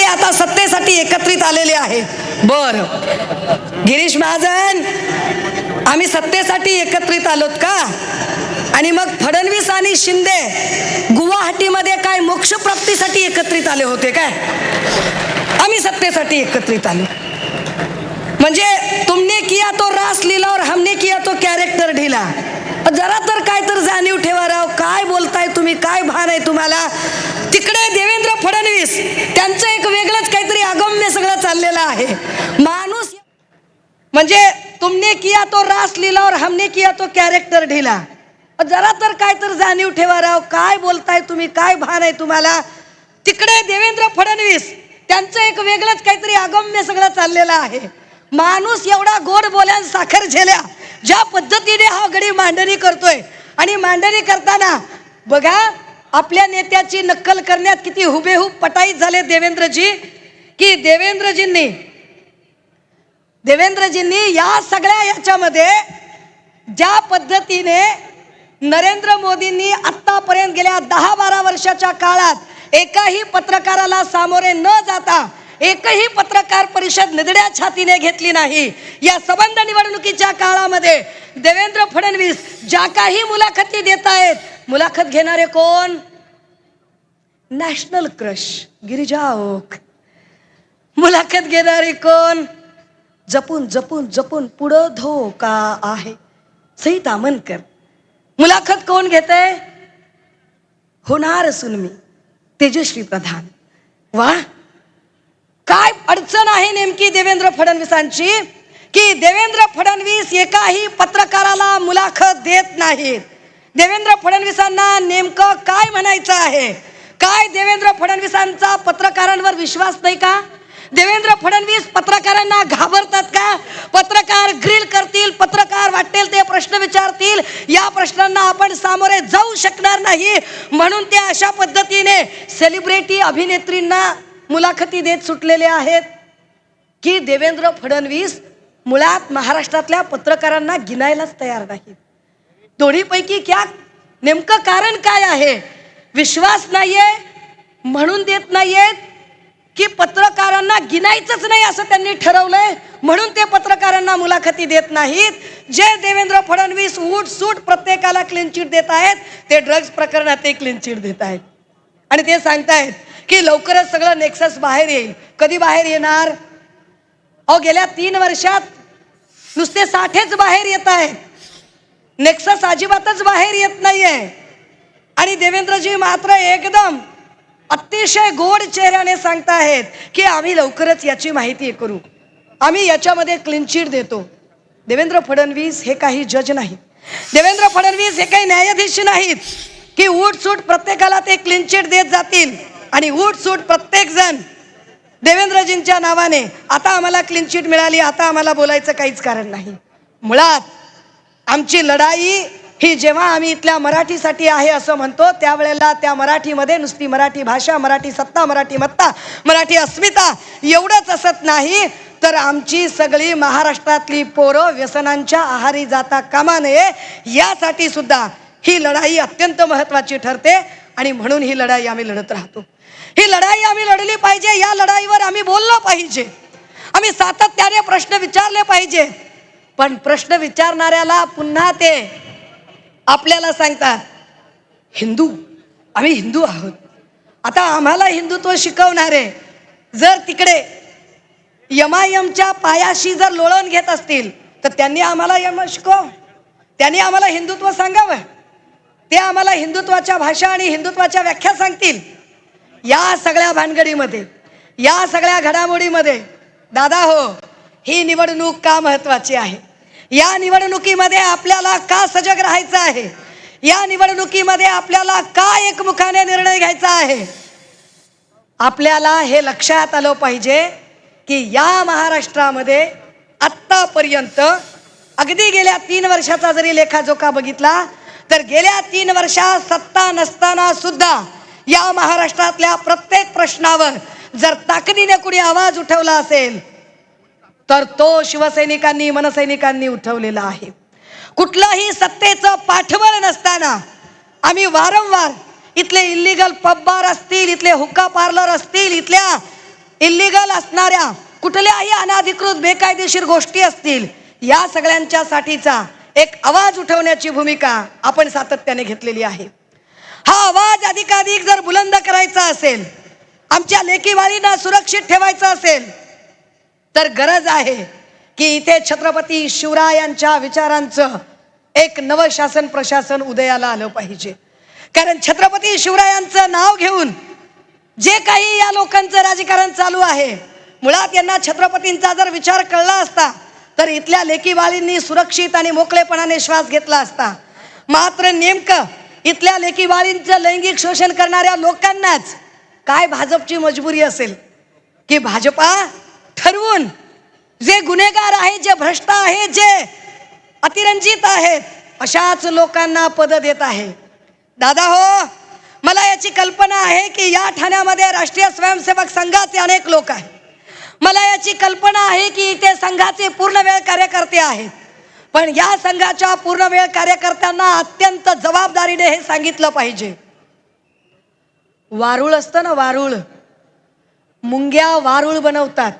सगळे आता सत्तेसाठी एकत्रित आलेले आहे. बर गिरीश महाजन, आम्ही सत्तेसाठी एकत्रित आलोत का? आणि मग फडणवीस आणि शिंदे गुवाहाटीमध्ये काय मोक्षप्राप्तीसाठी एकत्रित आले होते काय? आम्ही सत्तेसाठी एकत्रित आलो. म्हणजे तुमने किया तो रास लीला और हमने किया तो कॅरेक्टर ढीला. जरा तर काय तर जाणीव ठेवा राव. काय बोलताय तुम्ही? काय भान आहे तुम्हाला? तिकडे देवेंद्र फडणवीस त्यांचं एक वेगळंच काहीतरी अगम्य सगळं चाललेलं आहे. माणूस म्हणजे तुमने किया तो रास लीला और हमने किया तो कॅरेक्टर ढीला. जरा तर काय तर जाणीव ठेवा राव. काय बोलताय तुम्ही? काय भान आहे तुम्हाला? तिकडे देवेंद्र फडणवीस त्यांचं एक वेगळंच काहीतरी अगम्य सगळं चाललेलं आहे. माणूस एवढा गोड बोल्यान साखर झेल्या ज्या पद्धतीने हा गडी मांडणी करतोय, आणि मांडणी करताना बघा आपल्या नेत्याची नक्कल करण्यात किती हुबेहूब पटाईत झाले देवेंद्रजी, की देवेंद्रजींनी या सगळ्या याच्यामध्ये ज्या पद्धतीने नरेंद्र मोदींनी आतापर्यंत गेल्या 10-12 वर्षाच्या काळात एकाही पत्रकाराला सामोरे न जाता एकही पत्रकार परिषद निधड्या छातीने घेतली नाही. या संबंध निवडणुकीच्या काळामध्ये देवेंद्र फडणवीस ज्या काही मुलाखती देत आहेत, मुलाखत घेणारे कोण? National crush Girija Oak. मुलाखत घेणारे कोण? जपून जपून जपून पुढं धोका आहे सई तामनकर. मुलाखत कोण घेते? होणार असून मी तेजश्री प्रधान. वा, काय अडचण आहे नेमकी देवेंद्र फडणवीसांची, की देवेंद्र फडणवीस एकाही पत्रकाराला मुलाखत देत नाहीत. देवेंद्र फडणवीसांना नेमकं काय म्हणायचं आहे? काय देवेंद्र फडणवीसांचा पत्रकारांवर विश्वास नाही का? देवेंद्र फडणवीस पत्रकारांना घाबरतात का? पत्रकार ग्रिल करतील, पत्रकार वाटेल ते प्रश्न विचारतील, या प्रश्नांना आपण सामोरे जाऊ शकणार नाही म्हणून ते अशा पद्धतीने सेलिब्रिटी अभिनेत्रींना मुलाखती देत सुटलेले आहेत, की देवेंद्र फडणवीस मुळात महाराष्ट्रातल्या पत्रकारांना गिनायलाच तयार नाहीत. दोन्हीपैकी क्या नेमकं कारण काय आहे? विश्वास नाहीये म्हणून देत नाहीयेत, की पत्रकारांना गिनायचंच नाही असं त्यांनी ठरवलंय म्हणून ते पत्रकारांना मुलाखती देत नाहीत? जे देवेंद्र फडणवीस उठसूट प्रत्येकाला क्लीन चिट देत आहेत, ते ड्रग्ज प्रकरणात ते क्लीन चिट देत आहेत. आणि ते सांगतायत की लवकरच सगळं नेक्सस बाहेर येईल. कधी बाहेर येणार? अहो गेल्या 3 वर्षात नुसते साठेच बाहेर येत आहेत, नेक्सस अजिबातच बाहेर येत नाहीये. आणि देवेंद्रजी मात्र एकदम अतिशय गोड चेहऱ्याने सांगताहेत की आम्ही लवकरच याची माहिती करू, आम्ही याच्यामध्ये क्लीन चिट देतो. देवेंद्र फडणवीस हे काही जज नाहीत. देवेंद्र फडणवीस हे काही न्यायाधीश नाहीत की उठसूट प्रत्येकाला ते क्लीन चिट देत जातील आणि उठसूट प्रत्येक जण देवेंद्रजींच्या नावाने आता आम्हाला क्लीन चिट मिळाली, आता आम्हाला बोलायचं काहीच कारण नाही. मुळात आमची लढाई ही जेव्हा आम्ही इथल्या मराठीसाठी आहे असं म्हणतो, त्यावेळेला त्या मराठीमध्ये नुसती मराठी भाषा, मराठी सत्ता, मराठी मत्ता, मराठी अस्मिता एवढंच असत नाही, तर आमची सगळी महाराष्ट्रातली पोरं व्यसनांच्या आहारी जाता कामा नये यासाठी सुद्धा ही लढाई अत्यंत महत्त्वाची ठरते. आणि म्हणून ही लढाई आम्ही लढत राहतो. ही लढाई आम्ही लढली पाहिजे. या लढाईवर आम्ही बोललो पाहिजे. आम्ही सातत्याने प्रश्न विचारले पाहिजे. पण प्रश्न विचारणाऱ्याला पुन्हा ते आपल्याला सांगतात हिंदू, आम्ही हिंदू आहोत. आता आम्हाला हिंदुत्व शिकवणारे जर तिकडे यमायमच्या पायाशी जर लोळण घेत असतील तर त्यांनी आम्हाला यम शिकव, त्यांनी आम्हाला हिंदुत्व सांगावं, ते आम्हाला हिंदुत्वाच्या भाषा आणि हिंदुत्वाच्या व्याख्या सांगतील. या सगळ्या भानगडीमध्ये, या सगळ्या घडामोडीमध्ये दादा हो, ही निवडणूक का महत्वाची आहे? या निवडणुकीमध्ये आपल्याला का सजग राहायचं आहे? या निवडणुकीमध्ये आपल्याला का एकमुखाने निर्णय घ्यायचा आहे? आपल्याला हे लक्षात आलं पाहिजे की या महाराष्ट्रामध्ये आत्तापर्यंत अगदी गेल्या 3 वर्षाचा जरी लेखाजोखा बघितला तर गेल्या 3 वर्षात सत्ता नसताना सुद्धा या महाराष्ट्रातल्या प्रत्येक प्रश्नावर जर ताकदीने कुणी आवाज उठवला असेल तर तो शिवसैनिकांनी, मनसैनिकांनी उठवलेला आहे. कुठलंही सत्तेचं पाठबळ नसताना आम्ही वारंवार इथले इल्लीगल पब बार असतील, इथले हुक्का पार्लर असतील, इथल्या इल्लीगल असणाऱ्या कुठल्याही अनाधिकृत बेकायदेशीर गोष्टी असतील, या सगळ्यांच्या साठीचा एक आवाज उठवण्याची भूमिका आपण सातत्याने घेतलेली आहे. हा आवाज अधिकाधिक जर बुलंद करायचा असेल, आमच्या लेकी बाळींना सुरक्षित ठेवायचं असेल, तर गरज आहे की इथे छत्रपती शिवरायांच्या विचारांचं एक नवं शासन प्रशासन उदयाला आलं पाहिजे. कारण छत्रपती शिवरायांचं नाव घेऊन जे काही या लोकांचं राजकारण चालू आहे, मुळात यांना छत्रपतींचा जर विचार कळला असता तर इथल्या लेकी बाळींनी सुरक्षित आणि मोकळेपणाने श्वास घेतला असता. मात्र नेमकं इथल्या लेकी बाळींचं लैंगिक शोषण करणाऱ्या लोकांनाच काय भाजपची मजबुरी असेल की भाजपा ठरवून जे गुन्हेगार आहेत, जे भ्रष्ट आहेत, जे अतिरंजित आहेत, अशाच लोकांना पद देत आहे. दादा हो, मला याची कल्पना आहे की या ठाण्यामध्ये राष्ट्रीय स्वयंसेवक संघाचे अनेक लोक आहेत. मला याची कल्पना आहे की इथे संघाचे पूर्ण वेळ कार्यकर्ते आहेत. पण या संघाच्या पूर्ण वेळ कार्यकर्त्यांना अत्यंत जबाबदारीने हे सांगितलं पाहिजे. वारुळ असतं ना, वारुळ, मुंग्या वारुळ बनवतात,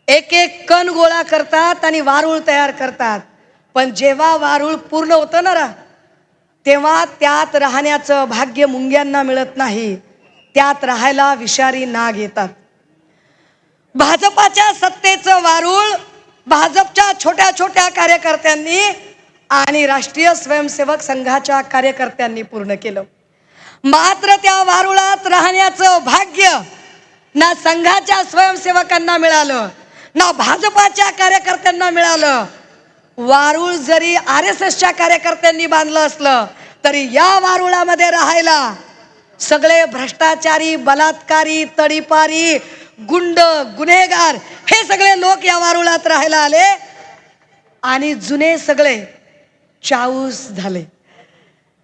एक एक कण गोळा करतात आणि वारुळ तयार करतात. पण जेव्हा वारुळ पूर्ण होतं ना, तेव्हा त्यात राहण्याचं भाग्य मुंग्यांना मिळत नाही, त्यात राहायला विषारी नाग येतात. भाजपाच्या सत्तेचं वारुळ भाजपच्या छोट्या छोट्या कार्यकर्त्यांनी आणि राष्ट्रीय स्वयंसेवक संघाच्या कार्यकर्त्यांनी पूर्ण केलं. मात्र त्या वारुळात राहण्याचं भाग्य ना संघाच्या स्वयंसेवकांना मिळालं, ना भाजपाच्या कार्यकर्त्यांना मिळालं. वारुळ जरी RSSच्या कार्यकर्त्यांनी बांधलं असलं तरी या वारुळामध्ये राहायला सगळे भ्रष्टाचारी, बलात्कारी, तडीपारी, गुंड, गुन्हेगार हे सगळे लोक या वारुळात राहायला आले आणि जुने सगळे चाऊस झाले.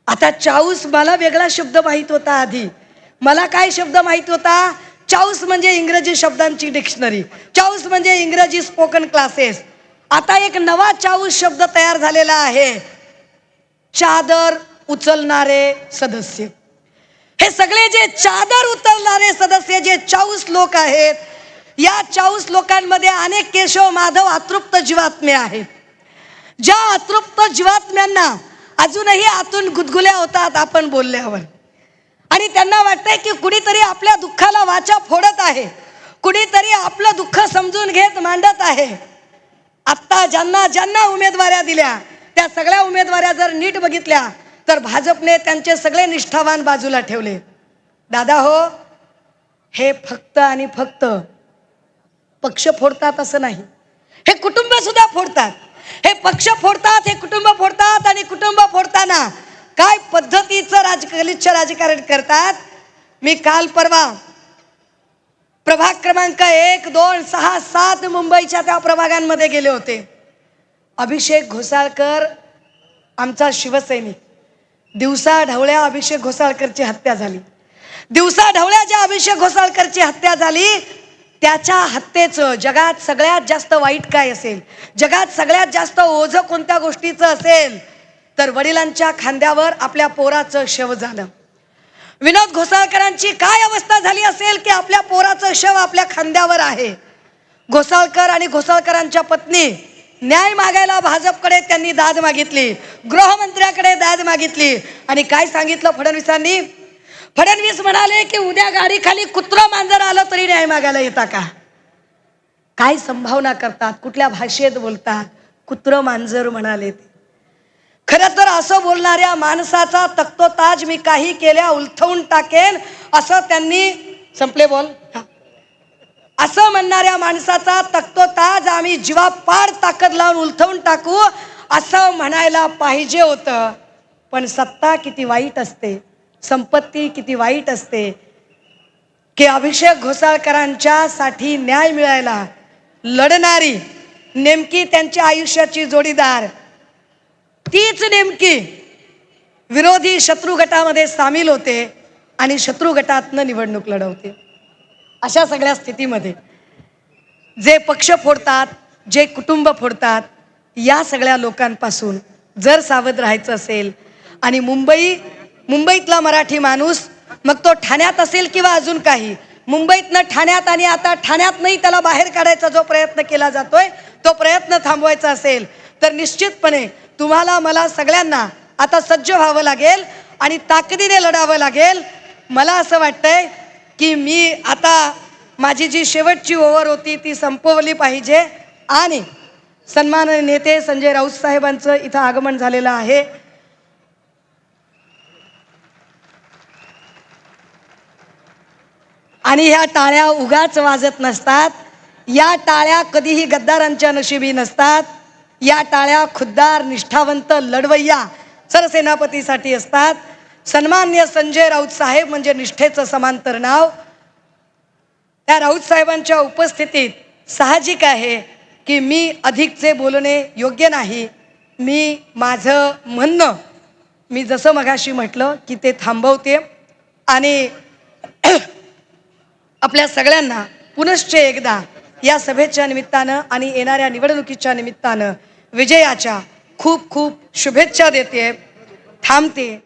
आता चाऊस, मला वेगळा शब्द माहित होता आधी. मला काय शब्द माहित होता? चाऊस म्हणजे इंग्रजी शब्दांची डिक्शनरी, चाऊस म्हणजे इंग्रजी स्पोकन क्लासेस. आता एक नवा चाऊस शब्द तयार झालेला आहे, चादर उचलणारे सदस्य. हे सगळे जे चादर उचलणारे सदस्य, जे चाऊस लोक आहेत, या चाऊस लोकांमध्ये अनेक केशव माधव अतृप्त जीवात्म्या आहेत. ज्या अतृप्त जीवात्म्यांना अजूनही आतून गुदगुल्या होतात आपण बोलल्यावर, आणि त्यांना वाटतंय की कुणीतरी आपल्या दुःखाला वाचा फोडत आहे, कुणीतरी आपलं दुःख समजून घेत मांडत आहे. आत्ता ज्यांना ज्यांना उमेदवाऱ्या दिल्या त्या सगळ्या उमेदवाऱ्या जर नीट बघितल्या तर भाजपने त्यांचे सगळे निष्ठावान बाजूला ठेवले. दादा हो, हे फक्त आणि फक्त पक्ष फोडतात असं नाही, हे कुटुंब सुद्धा फोडतात. हे पक्ष फोडतात, हे कुटुंब फोडतात, आणि कुटुंब फोडताना काय पद्धतीचं गलिच्छ राजकारण करतात. मी काल परवा प्रभाग क्रमांक 1, 2, 6, 7 मुंबईच्या त्या प्रभागांमध्ये गेले होते. अभिषेक घोसाळकर आमचा शिवसैनिक, दिवसा ढवळ्या अभिषेक घोसाळकरची हत्या झाली. दिवसा ढवळ्या ज्या अभिषेक घोसाळकरची हत्या झाली, त्याच्या हत्येचं जगात सगळ्यात जास्त वाईट काय असेल, जगात सगळ्यात जास्त ओझं कोणत्या गोष्टीचं असेल, तर वडिलांच्या खांद्यावर आपल्या पोराचं शव झालं. विनोद घोसाळकरांची काय अवस्था झाली असेल की आपल्या पोराचं शव आपल्या खांद्यावर आहे. घोसाळकर आणि घोसाळकरांच्या पत्नी न्याय मागायला भाजपकडे त्यांनी दाद मागितली, गृहमंत्र्याकडे दाद मागितली, आणि काय सांगितलं फडणवीसांनी? फडणवीस म्हणाले की उद्या गाडी खाली कुत्रं मांजर आलं तरी न्याय मागायला येता का? काय संभावना करतात, कुठल्या भाषेत बोलतात, कुत्रं मांजर म्हणाले ते. खरं तर असं बोलणाऱ्या माणसाचा तख्तोताज मी काही केल्या उलथवून टाकेन असं त्यांनी, संपले बोल, असं म्हणणाऱ्या माणसाचा तख्तोताज आम्ही जीवापाड ताकद लावून उलथवून टाकू असं म्हणायला पाहिजे होतं. पण सत्ता किती वाईट असते, संपत्ती किती वाईट असते की अभिषेक घोसाळकरांच्या साठी न्याय मिळायला लढणारी नेमकी त्यांच्या आयुष्याची जोडीदार तीच नेमकी विरोधी शत्रू गटामध्ये सामील होते आणि शत्रू गटातनं निवडणूक लढवते. अशा सगळ्या स्थितीमध्ये जे पक्ष फोडतात, जे कुटुंब फोडतात, या सगळ्या लोकांपासून जर सावध राहायचं असेल, आणि मुंबईतला मराठी माणूस, मग तो ठाण्यात असेल किंवा अजून काही, मुंबईतनं ठाण्यात आणि आता ठाण्यातनंही त्याला बाहेर काढायचा जो प्रयत्न केला जातोय तो प्रयत्न थांबवायचा असेल तर निश्चितपणे तुम्हाला मला सगळ्यांना आता सज्ज व्हावं लागेल आणि ताकदीने लढावं लागेल. मला असं वाटतंय की मी आता माझी जी शेवटची ओव्हर होती ती संपवली पाहिजे आणि सन्माननीय नेते संजय राऊत साहेबांचं इथं आगमन झालेलं आहे. आणि ह्या टाळ्या उगाच वाजत नसतात. या टाळ्या कधीही गद्दारांच्या नशिबी नसतात. या टाळ्या खुद्दार निष्ठावंत लढवय्या सरसेनापतीसाठी असतात. सन्माननीय संजय राऊत साहेब म्हणजे निष्ठेचं समांतर नाव. त्या राऊत साहेबांच्या उपस्थितीत साहजिक आहे की मी अधिकचे बोलणे योग्य नाही. मी माझं म्हणणं मी जसं मगाशी म्हटलं की ते थांबवते आणि आपल्या सगळ्यांना पुनश्च एकदा या सभेच्या निमित्तानं आणि येणाऱ्या निवडणुकीच्या निमित्तानं विजयाच्या खूप खूप शुभेच्छा देते. थांबते.